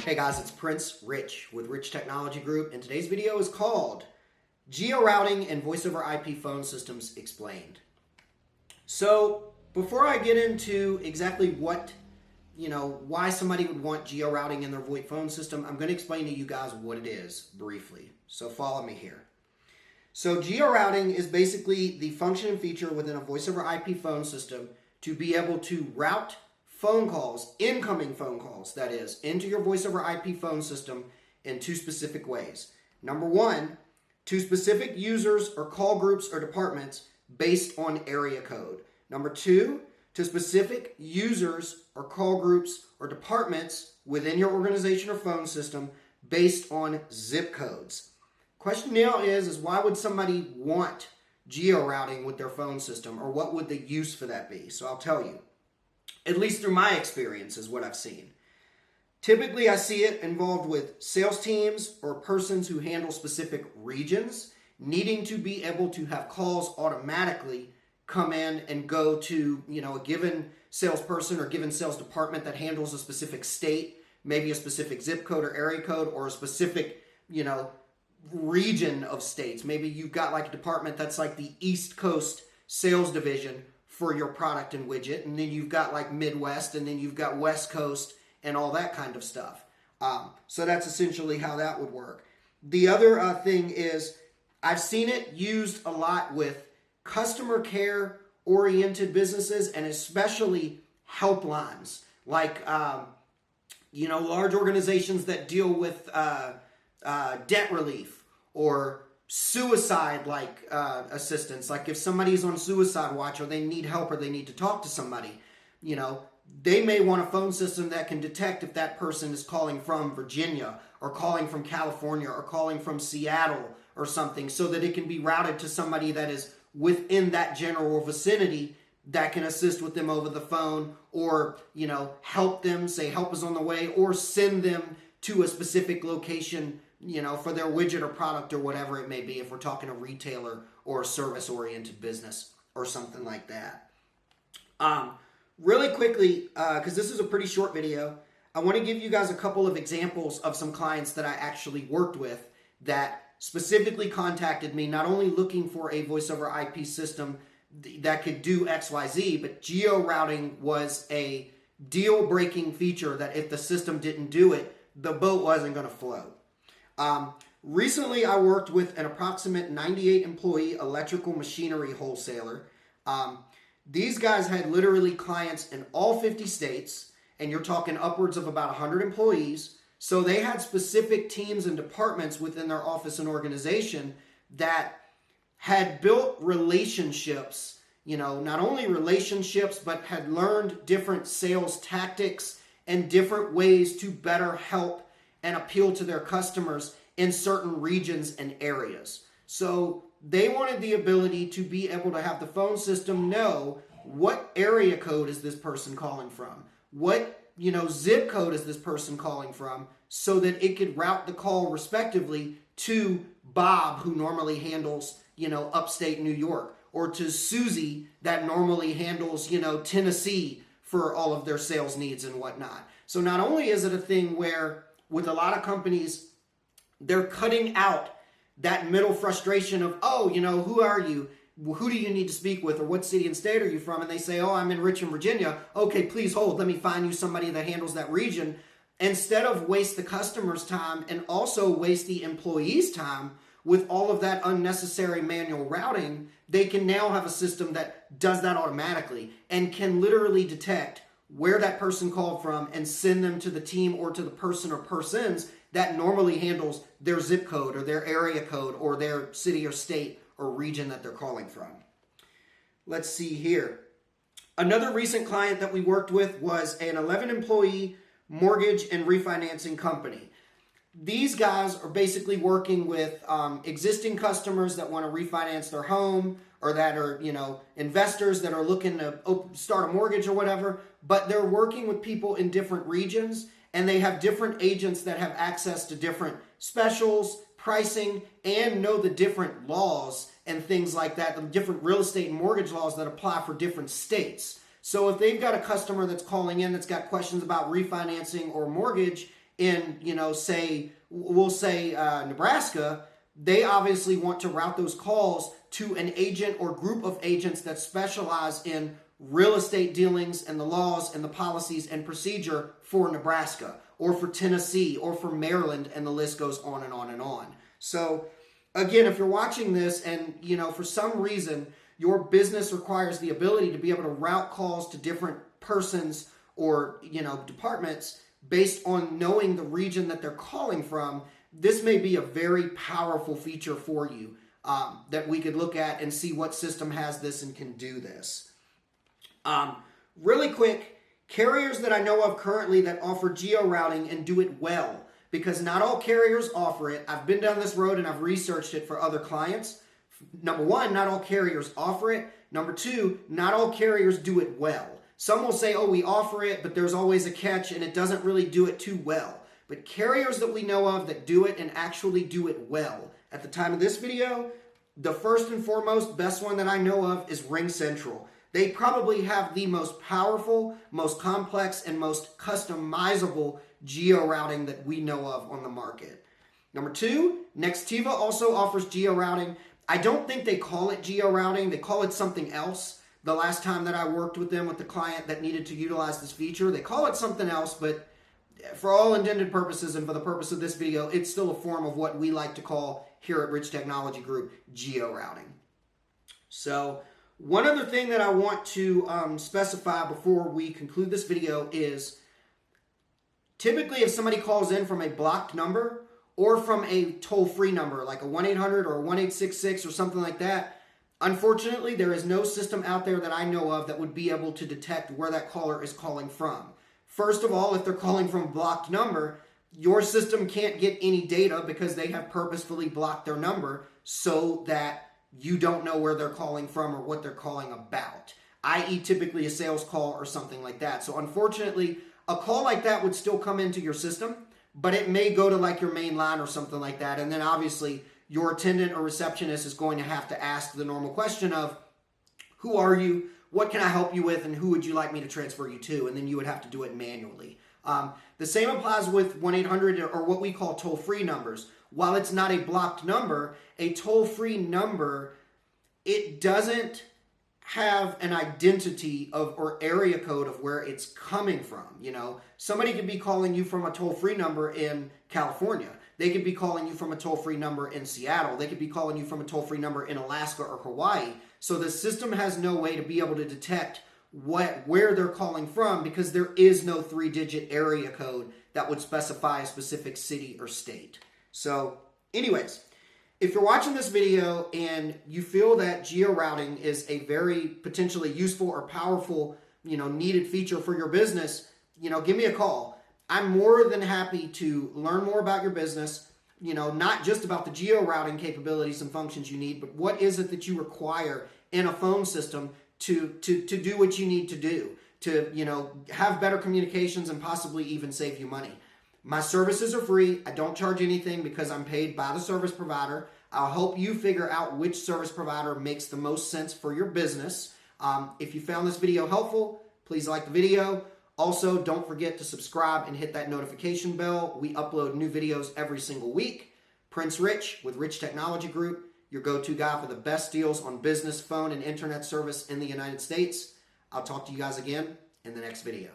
Hey guys, it's Prince Rich with Rich Technology Group, and today's video is called Georouting and Voice over IP Phone Systems Explained. So before I get into exactly why somebody would want georouting in their VoIP phone system, I'm going to explain to you guys what it is briefly. So follow me here. So georouting is basically the function and feature within a voice over IP phone system to be able to route phone calls, incoming phone calls, that is, into your voice over IP phone system in two specific ways. Number one, to specific users or call groups or departments based on area code. Number two, to specific users or call groups or departments within your organization or phone system based on zip codes. Question now is why would somebody want georouting with their phone system, or what would the use for that be? So I'll tell you. At least through my experience is what I've seen. Typically, I see it involved with sales teams or persons who handle specific regions needing to be able to have calls automatically come in and go to, a given salesperson or given sales department that handles a specific state, maybe a specific zip code or area code, or a specific, region of states. Maybe you've got like a department that's like the East Coast sales division for your product and widget, and then you've got like Midwest, and then you've got West Coast and all that kind of stuff. So that's essentially how that would work. The other thing is I've seen it used a lot with customer care oriented businesses, and especially helplines, like large organizations that deal with debt relief or suicide assistance. Like if somebody's on suicide watch or they need help or they need to talk to somebody, they may want a phone system that can detect if that person is calling from Virginia or calling from California or calling from Seattle or something, so that it can be routed to somebody that is within that general vicinity that can assist with them over the phone, or help them, say help is on the way, or send them to a specific location for their widget or product or whatever it may be, if we're talking a retailer or a service-oriented business or something like that. Really quickly, because this is a pretty short video, I want to give you guys a couple of examples of some clients that I actually worked with that specifically contacted me, not only looking for a voice over IP system that could do XYZ, but georouting was a deal-breaking feature that if the system didn't do it, the boat wasn't going to float. Recently, I worked with an approximate 98 employee electrical machinery wholesaler. These guys had literally clients in all 50 states, and you're talking upwards of about 100 employees. So they had specific teams and departments within their office and organization that had built relationships, not only relationships, but had learned different sales tactics and different ways to better help and appeal to their customers in certain regions and areas. So they wanted the ability to be able to have the phone system know what area code is this person calling from, what zip code is this person calling from, so that it could route the call respectively to Bob, who normally handles upstate New York, or to Susie that normally handles Tennessee for all of their sales needs and whatnot. So not only is it a thing where with a lot of companies, they're cutting out that middle frustration of, who are you? Who do you need to speak with? Or what city and state are you from? And they say, I'm in Richmond, Virginia. Okay, please hold. Let me find you somebody that handles that region. Instead of waste the customer's time and also waste the employee's time with all of that unnecessary manual routing, they can now have a system that does that automatically and can literally detect where that person called from and send them to the team or to the person or persons that normally handles their zip code or their area code or their city or state or region that they're calling from. Let's see here. Another recent client that we worked with was an 11-employee mortgage and refinancing company. These guys are basically working with existing customers that want to refinance their home, or that are, investors that are looking to start a mortgage or whatever, but they're working with people in different regions, and they have different agents that have access to different specials, pricing, and know the different laws and things like that, the different real estate and mortgage laws that apply for different states. So if they've got a customer that's calling in that's got questions about refinancing or mortgage, in, we'll say Nebraska, they obviously want to route those calls to an agent or group of agents that specialize in real estate dealings and the laws and the policies and procedure for Nebraska or for Tennessee or for Maryland, and the list goes on and on and on. So again, if you're watching this and, for some reason your business requires the ability to be able to route calls to different persons or, departments based on knowing the region that they're calling from, this may be a very powerful feature for you that we could look at and see what system has this and can do this. Really quick, carriers that I know of currently that offer georouting and do it well, because not all carriers offer it. I've been down this road and I've researched it for other clients. Number one, not all carriers offer it. Number two, not all carriers do it well. Some will say, oh, we offer it, but there's always a catch and it doesn't really do it too well. But carriers that we know of that do it and actually do it well, at the time of this video, the first and foremost best one that I know of is RingCentral. They probably have the most powerful, most complex, and most customizable georouting that we know of on the market. Number two, Nextiva also offers georouting. I don't think they call it georouting. They call it something else. The last time that I worked with them with the client that needed to utilize this feature, they call it something else, but for all intended purposes and for the purpose of this video, it's still a form of what we like to call here at Rich Technology Group georouting. So one other thing that I want to specify before we conclude this video is typically if somebody calls in from a blocked number or from a toll-free number like a 1-800 or a 1-866 or something like that, unfortunately there is no system out there that I know of that would be able to detect where that caller is calling from. First of all, if they're calling from a blocked number, your system can't get any data because they have purposefully blocked their number so that you don't know where they're calling from or what they're calling about, i.e. typically a sales call or something like that. So unfortunately, a call like that would still come into your system, but it may go to like your main line or something like that. And then obviously your attendant or receptionist is going to have to ask the normal question of, who are you? What can I help you with? And who would you like me to transfer you to? And then you would have to do it manually. The same applies with 1-800 or what we call toll-free numbers. While it's not a blocked number, a toll-free number, it doesn't have an identity of or area code of where it's coming from. Somebody could be calling you from a toll-free number in California. They could be calling you from a toll-free number in Seattle. They could be calling you from a toll-free number in Alaska or Hawaii. So the system has no way to be able to detect where they're calling from because there is no 3-digit area code that would specify a specific city or state. So anyways, if you're watching this video and you feel that georouting is a very potentially useful or powerful, needed feature for your business, give me a call. I'm more than happy to learn more about your business, not just about the georouting capabilities and functions you need, but what is it that you require in a phone system to do what you need to do, to, have better communications and possibly even save you money. My services are free. I don't charge anything because I'm paid by the service provider. I'll help you figure out which service provider makes the most sense for your business. If you found this video helpful, please like the video. Also, don't forget to subscribe and hit that notification bell. We upload new videos every single week. Prince Rich with Rich Technology Group, your go-to guy for the best deals on business, phone, and internet service in the United States. I'll talk to you guys again in the next video.